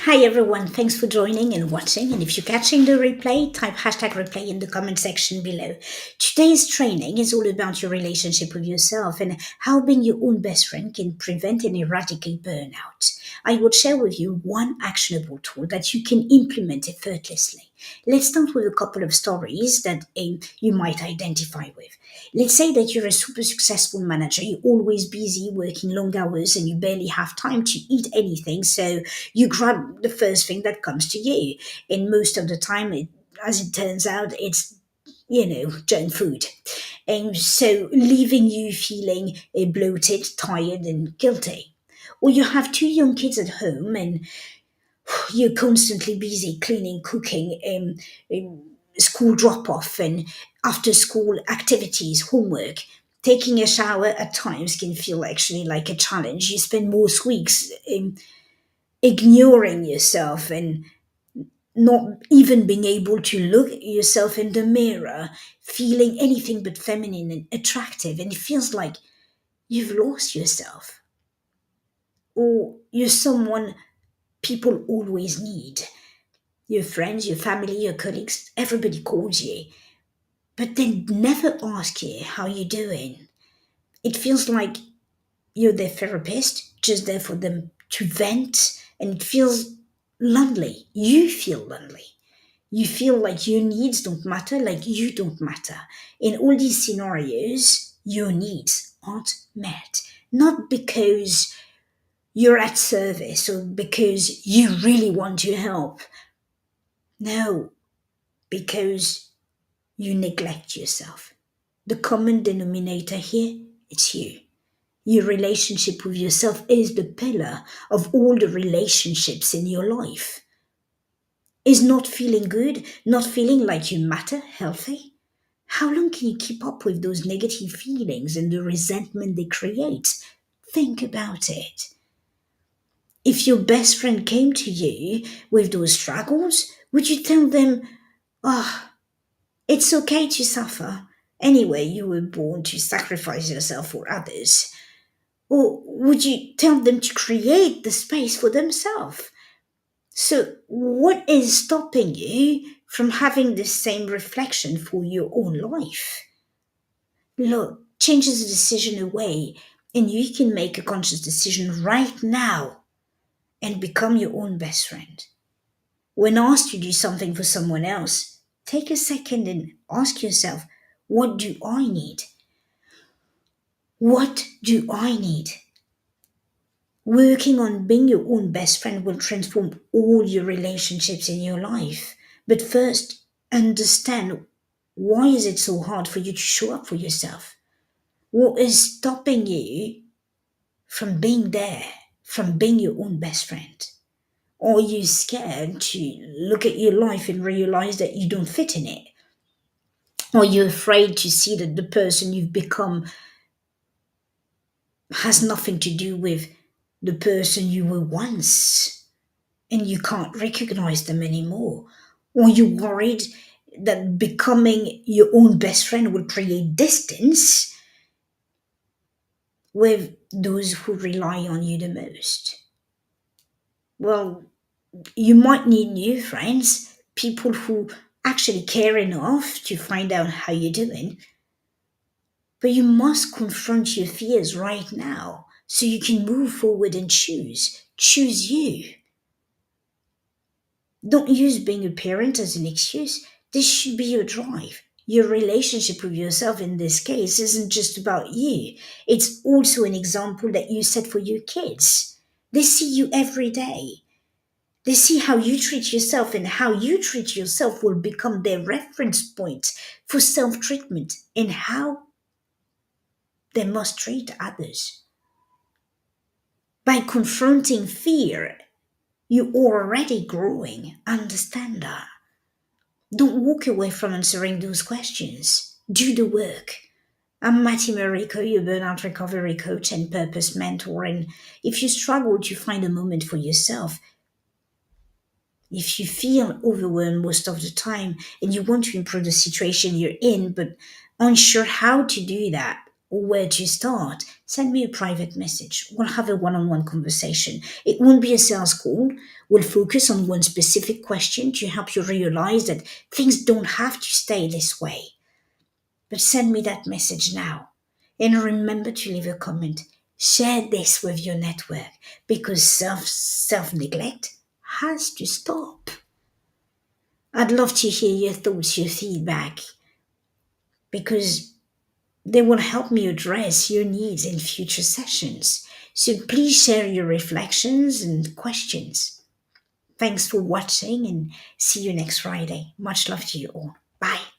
Hi everyone, thanks for joining and watching. And if you're catching the replay, type hashtag replay in the comment section below. Today's training is all about your relationship with yourself and how being your own best friend can prevent and eradicate burnout. I will share with you one actionable tool that you can implement effortlessly. Let's start with a couple of stories that you might identify with. Let's say that you're a super successful manager, you're always busy working long hours and you barely have time to eat anything, so you grab the first thing that comes to you. And most of the time, as it turns out, it's junk food. And so leaving you feeling bloated, tired, and guilty. Or you have two young kids at home and you're constantly busy cleaning, cooking, school drop off, and after school activities, homework. Taking a shower at times can feel actually like a challenge. You spend most weeks ignoring yourself and not even being able to look at yourself in the mirror, feeling anything but feminine and attractive. And it feels like you've lost yourself, or you're someone people always need. Your friends, your family, your colleagues, everybody calls you, but they never ask you how you're doing. It feels like you're their therapist, just there for them to vent, and it feels lonely. You feel lonely. You feel like your needs don't matter, like you don't matter. In all these scenarios, your needs aren't met. Not because you're at service or because you really want to help. No, because you neglect yourself. The common denominator here, it's you. Your relationship with yourself is the pillar of all the relationships in your life. Is not feeling good, not feeling like you matter, healthy? How long can you keep up with those negative feelings and the resentment they create? Think about it. If your best friend came to you with those struggles, would you tell them, oh, it's okay to suffer? Anyway, you were born to sacrifice yourself for others. Or would you tell them to create the space for themselves? So, what is stopping you from having the same reflection for your own life? Look, changes a decision away, and you can make a conscious decision right now and become your own best friend. When asked to do something for someone else, take a second and ask yourself, what do I need? What do I need? Working on being your own best friend will transform all your relationships in your life. But first, understand, why is it so hard for you to show up for yourself? What is stopping you from being there, from being your own best friend? Or are you scared to look at your life and realize that you don't fit in it? Or you're afraid to see that the person you've become has nothing to do with the person you were once, and you can't recognize them anymore? Or you're worried that becoming your own best friend will create distance with those who rely on you the most? Well, you might need new friends, people who actually care enough to find out how you're doing, but you must confront your fears right now so you can move forward and choose. Choose you. Don't use being a parent as an excuse. This should be your drive. Your relationship with yourself in this case isn't just about you, it's also an example that you set for your kids. They see you every day. They see how you treat yourself, and how you treat yourself will become their reference point for self treatment and how they must treat others. By confronting fear, you're already growing. Understand that. Don't walk away from answering those questions. Do the work. I'm Matty Mariko, your burnout recovery coach and purpose mentor. And if you struggle to find a moment for yourself, if you feel overwhelmed most of the time and you want to improve the situation you're in, but unsure how to do that or where to start, send me a private message. We'll have a one on one conversation. It won't be a sales call. We'll focus on one specific question to help you realize that things don't have to stay this way. But send me that message now. And remember to leave a comment. Share this with your network because self neglect has to stop. I'd love to hear your thoughts, your feedback, because they will help me address your needs in future sessions. So please share your reflections and questions. Thanks for watching and see you next Friday. Much love to you all. Bye.